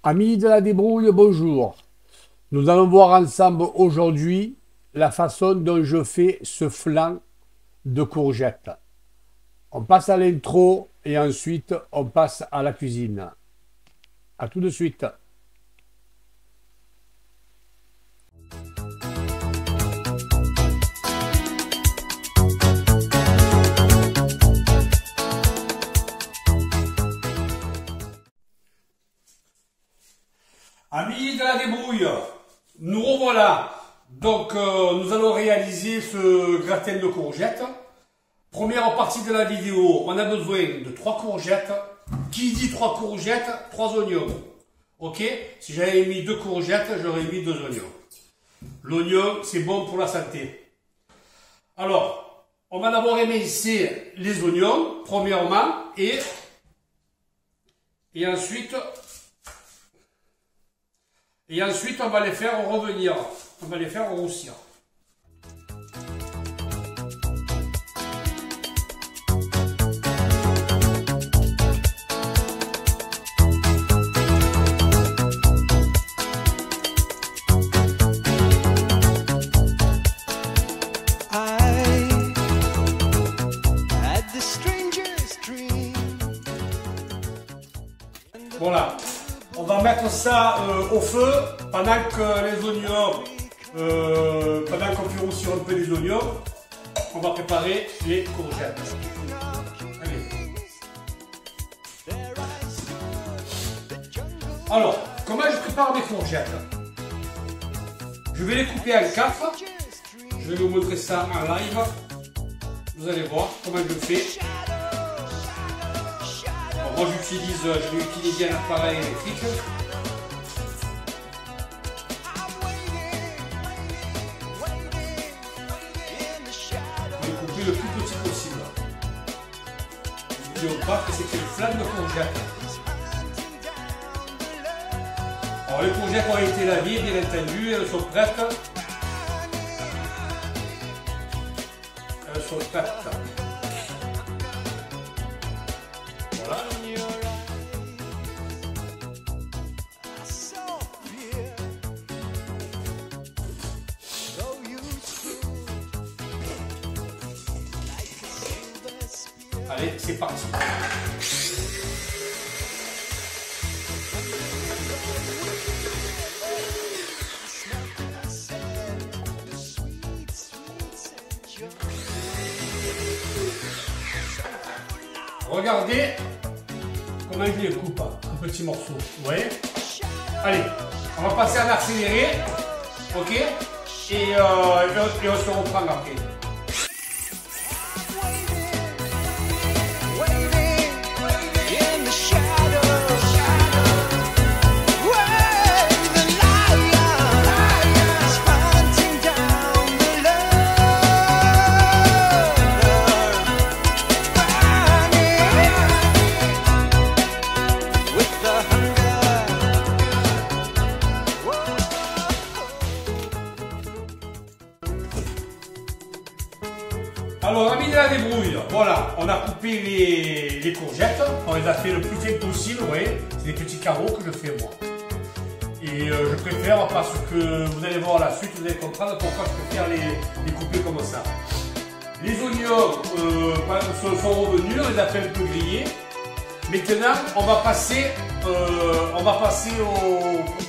Amis de la débrouille, bonjour. Nous allons voir ensemble aujourd'hui la façon dont je fais ce flan de courgettes. On passe à l'intro et ensuite on passe à la cuisine. A tout de suite. Amis de la débrouille, nous revoilà. Donc nous allons réaliser ce gratin de courgettes. Première partie de la vidéo, on a besoin de 3 courgettes. Qui dit 3 courgettes, 3 oignons. Ok? Si j'avais mis 2 courgettes, j'aurais mis 2 oignons. L'oignon, c'est bon pour la santé. Alors, on va d'abord émincer les oignons, premièrement, et ensuite, on va les faire revenir, on va les faire roussir. Voilà, on va mettre ça au feu pendant que les oignons, pendant qu'on fait roussir un peu les oignons, on va préparer les courgettes. Allez. Alors, comment je prépare mes courgettes? Je vais les couper en 4. Je vais vous montrer ça en live. Vous allez voir comment je le fais. Moi je vais utiliser un appareil électrique. Je vais couper le plus petit possible. N'oublions pas que c'est une flamme de courgettes. Alors les courgettes ont été lavées, bien entendu, elles sont prêtes. Elles sont prêtes. Voilà. Allez, c'est parti. Regardez comment je les coupe en petits morceaux. Vous voyez? Allez, on va passer en accéléré. Ok? Et on se reprend après. Alors, amis de la débrouille, voilà, on a coupé les courgettes, on les a fait le plus fin possible, vous voyez, c'est des petits carreaux que je fais moi. Et je préfère parce que vous allez voir la suite, vous allez comprendre pourquoi je préfère les couper comme ça. Les oignons sont revenus, on les a fait un peu griller. Maintenant, on va passer au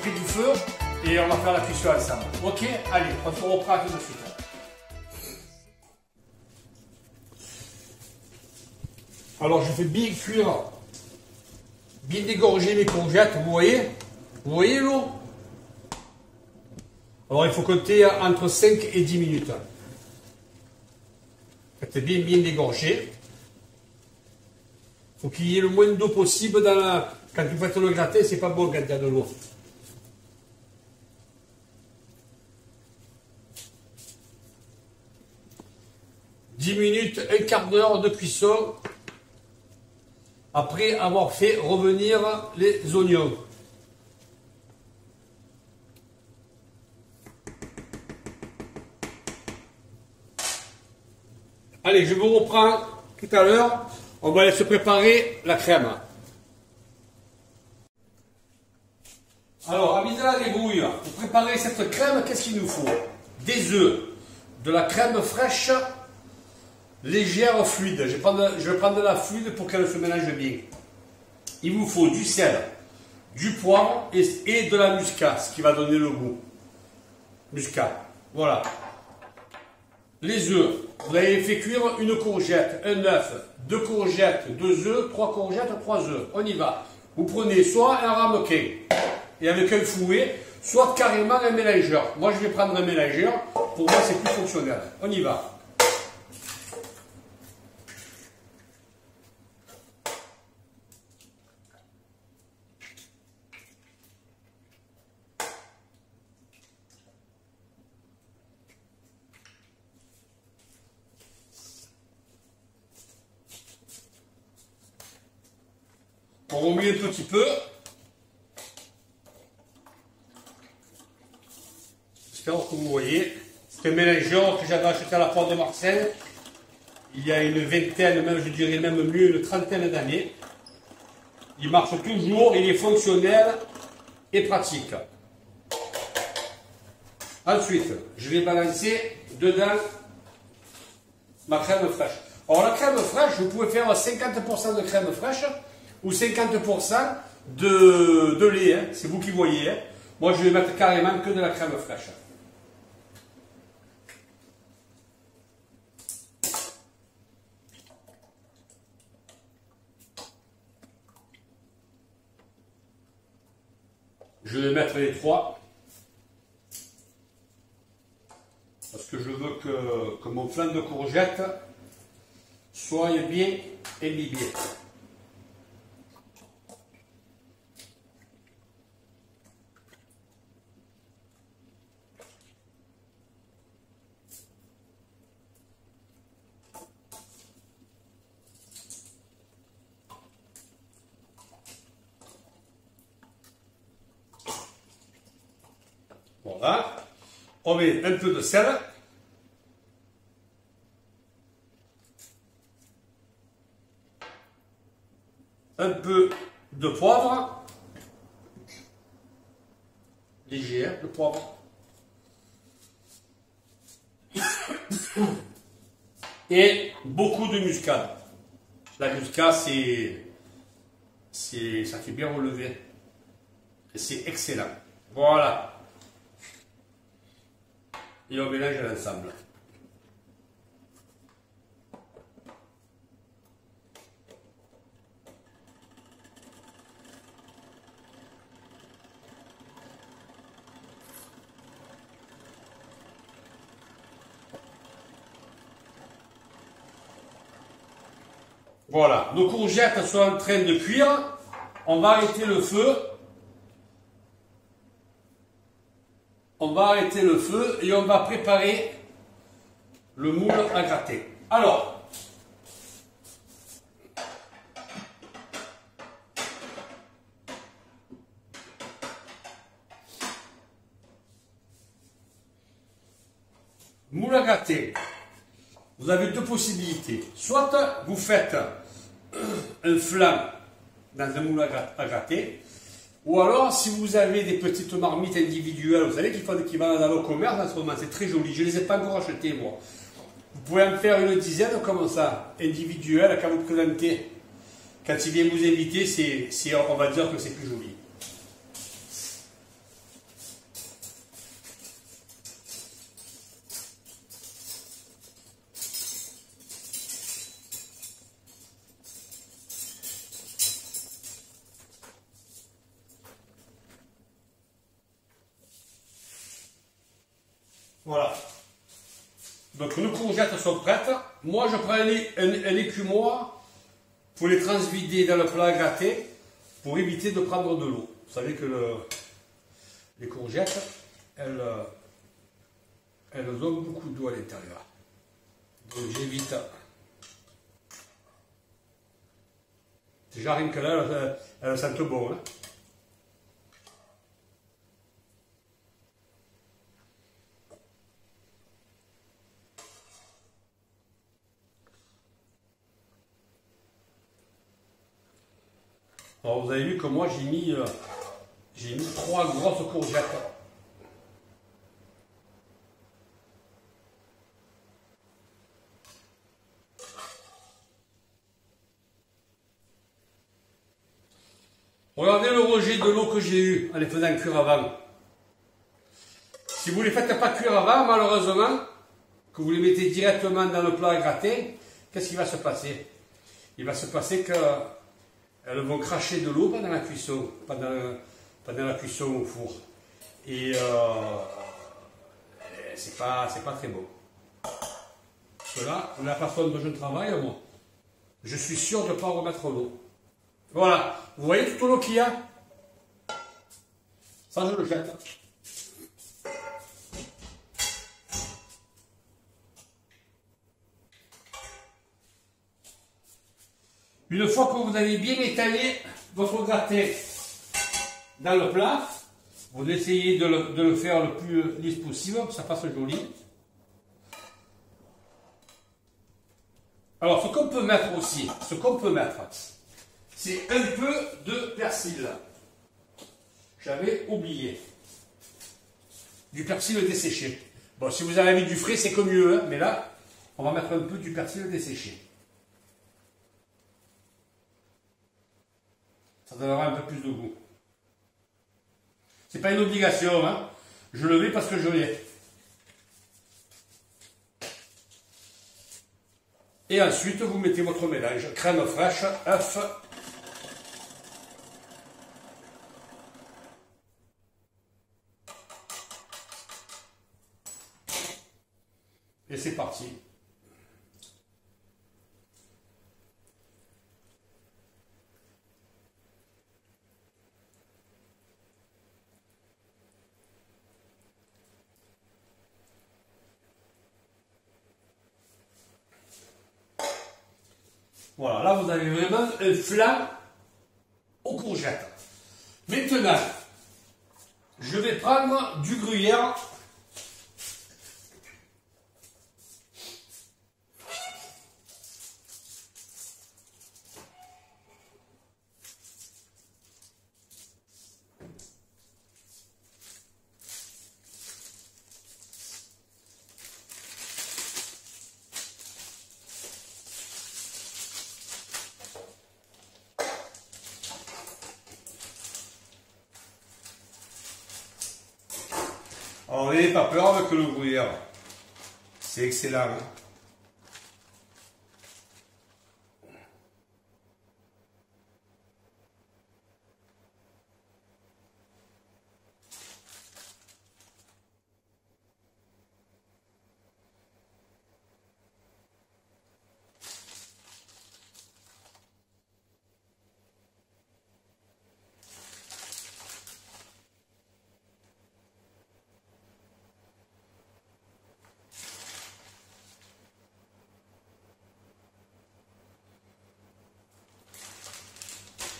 près du feu et on va faire la cuisson ensemble. Ok, allez, on se reprend tout de suite. Alors je fais bien cuire, bien dégorger mes courgettes, vous voyez? Vous voyez l'eau? Alors il faut compter entre 5 et 10 minutes. Faites bien dégorger. Il faut qu'il y ait le moins d'eau possible dans la... Quand vous faites le gratin, c'est pas bon quand il y a de l'eau. « 10 minutes, un quart d'heure de cuisson. Après avoir fait revenir les oignons. Allez, je vous reprends tout à l'heure. On va se préparer la crème. Alors, amis de la débrouille, pour préparer cette crème, qu'est-ce qu'il nous faut? Des œufs, de la crème fraîche, légère, fluide. Je vais prendre de la fluide pour qu'elle se mélange bien. Il vous faut du sel, du poivre et de la muscade, ce qui va donner le goût. Muscade, voilà. Les œufs, vous allez fait cuire une courgette, un œuf, deux courgettes, deux œufs, trois courgettes, trois œufs. On y va. Vous prenez soit un ramequin et avec un fouet, soit carrément un mélangeur. Moi, je vais prendre un mélangeur. Pour moi, c'est plus fonctionnel. On y va. On remet un petit peu. J'espère que vous voyez. C'est un mélangeur que j'avais acheté à la porte de Marseille il y a une vingtaine, même je dirais même mieux, une trentaine d'années. Il marche toujours, il est fonctionnel et pratique. Ensuite, je vais balancer dedans ma crème fraîche. Alors la crème fraîche, vous pouvez faire 50% de crème fraîche ou 50% de lait, hein. C'est vous qui voyez. Hein. Moi, je vais mettre carrément que de la crème fraîche. Je vais mettre les trois. Parce que je veux que mon flan de courgette soit bien imbibé. Voilà. On met un peu de sel. Un peu de poivre. Léger, hein, le poivre. Et beaucoup de muscade. La muscade, ça fait bien relever. Et c'est excellent. Voilà. Et on mélange l'ensemble. Voilà, nos courgettes sont en train de cuire. On va arrêter le feu. On va arrêter le feu et on va préparer le moule à gratter. Alors, moule à gratter, vous avez deux possibilités. Soit vous faites un flan dans un moule à gratter, ou alors, si vous avez des petites marmites individuelles, vous savez qui vendent dans le commerce en ce moment, c'est très joli. Je ne les ai pas encore achetées, moi. Vous pouvez en faire une dizaine comme ça, individuelle, quand vous présentez. Quand il vient vous inviter, on va dire que c'est plus joli. Voilà. Donc nos courgettes sont prêtes. Moi je prends un écumoire pour les transvider dans le plat à gratter pour éviter de prendre de l'eau. Vous savez que les courgettes, elles ont beaucoup d'eau à l'intérieur. Donc j'évite. Déjà rien que là, elles sentent bon. Hein. Alors vous avez vu que moi j'ai J'ai mis 3 grosses courgettes. Regardez le rejet de l'eau que j'ai eu en les faisant cuire avant. Si vous ne les faites pas cuire avant, malheureusement, que vous les mettez directement dans le plat à gratter, qu'est-ce qui va se passer? Il va se passer qu'elles vont cracher de l'eau pendant la cuisson, pendant la cuisson au four. Et c'est pas très bon. Cela, la façon dont je travaille, moi, je suis sûr de ne pas remettre l'eau. Voilà, vous voyez toute l'eau qu'il y a? Ça, je le jette. Une fois que vous avez bien étalé votre gratin dans le plat, vous essayez de le faire le plus lisse possible, pour que ça fasse joli. Alors, ce qu'on peut mettre aussi, c'est un peu de persil. J'avais oublié. Du persil desséché. Bon, si vous avez mis du frais, c'est que mieux, hein, mais là, on va mettre un peu du persil desséché. Ça donnera un peu plus de goût. C'est pas une obligation, hein. Je le mets parce que je l'ai. Et ensuite, vous mettez votre mélange. Crème fraîche, œuf. Et c'est parti. Voilà, là vous avez vraiment un flan aux courgettes. Maintenant, je vais prendre du gruyère. Alors n'ayez pas peur avec le gruyère, c'est excellent. Hein.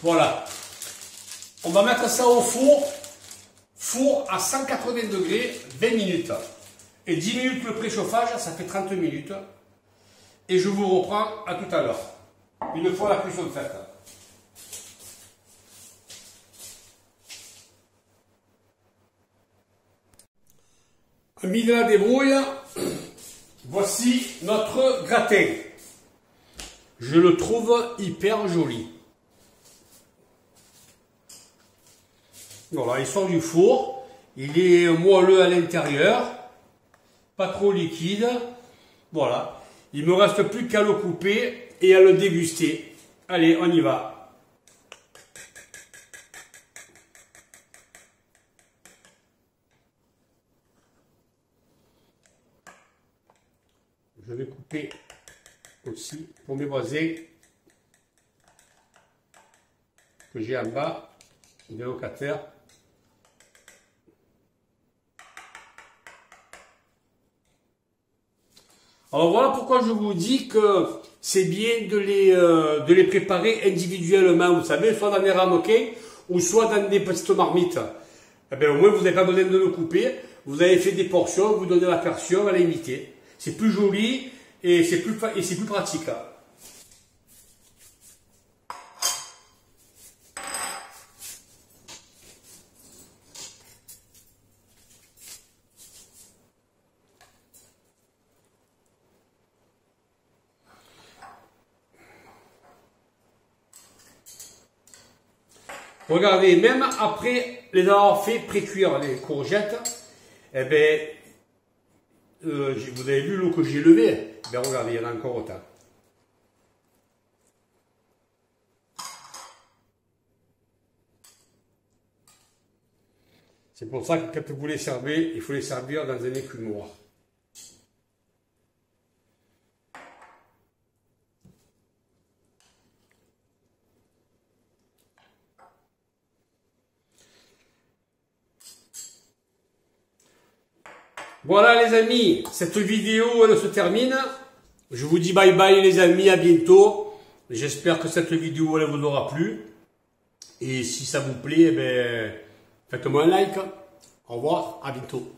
Voilà. On va mettre ça au four. Four à 180 degrés, 20 minutes. Et 10 minutes le préchauffage, ça fait 30 minutes. Et je vous reprends à tout à l'heure. Une fois la cuisson faite. Mis de la débrouille, voici notre gratin. Je le trouve hyper joli. Voilà, il sort du four, il est moelleux à l'intérieur, pas trop liquide. Voilà, il me reste plus qu'à le couper et à le déguster. Allez, on y va. Je vais couper aussi pour mes voisins que j'ai en bas, des locataires. Alors voilà pourquoi je vous dis que c'est bien de les préparer individuellement, vous savez, soit dans des ramequins ou soit dans des petites marmites. Eh bien, au moins, vous n'avez pas besoin de le couper. Vous avez fait des portions, vous donnez la portion à l'imiter. C'est plus joli et c'est plus pratique. Regardez, même après les avoir fait pré-cuire les courgettes, eh ben, vous avez vu l'eau que j'ai levée. Ben regardez, il y en a encore autant. C'est pour ça que quand vous les servez, il faut les servir dans un écumoire. Voilà les amis, cette vidéo elle se termine. Je vous dis bye bye les amis, à bientôt. J'espère que cette vidéo elle vous aura plu. Et si ça vous plaît, eh ben, faites-moi un like. Au revoir, à bientôt.